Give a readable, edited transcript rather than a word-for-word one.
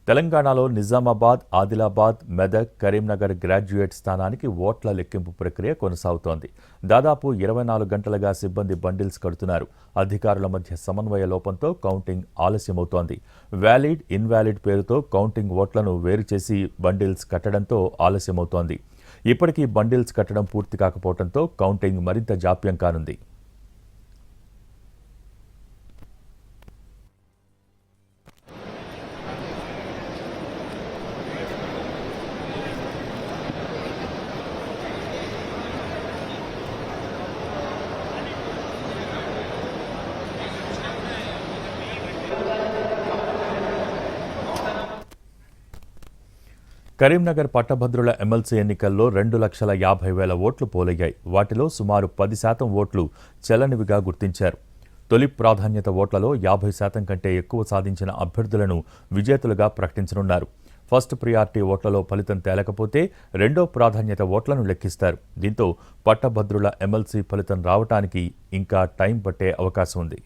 తెలంగాణలో నిజామాబాద్, ఆదిలాబాద్, మెదక్, కరీంనగర్ గ్రాడ్యుయేట్ స్థానానికి ఓట్ల లెక్కింపు ప్రక్రియ కొనసాగుతోంది. దాదాపు 24 గంటలుగా సిబ్బంది బండిల్స్ కడుతున్నారు. అధికారుల మధ్య సమన్వయ లోపంతో కౌంటింగ్ ఆలస్యమవుతోంది. వ్యాలిడ్, ఇన్వాలిడ్ పేరుతో కౌంటింగ్ ఓట్లను వేరు చేసి బండిల్స్ కట్టడంతో ఆలస్యమవుతోంది. ఇప్పటికీ బండిల్స్ కట్టడం పూర్తి కాకపోవడంతో కౌంటింగ్ మరింత జాప్యం కానుంది. కరీంనగర్ పట్టభద్రుల ఎమ్మెల్సీ ఎన్నికల్లో 2,50,000 ఓట్లు పోలయ్యాయి. వాటిలో సుమారు 10% ఓట్లు చెల్లనివిగా గుర్తించారు. తొలి ప్రాధాన్యత ఓట్లలో 50% కంటే ఎక్కువ సాధించిన అభ్యర్థులను విజేతలుగా ప్రకటించనున్నారు. ఫస్ట్ ప్రియారిటీ ఓట్లలో ఫలితం తేలకపోతే రెండో ప్రాధాన్యత ఓట్లను లెక్కిస్తారు. దీంతో పట్టభద్రుల ఎమ్మెల్సీ ఫలితం రావటానికి ఇంకా టైం పట్టే అవకాశం ఉంది.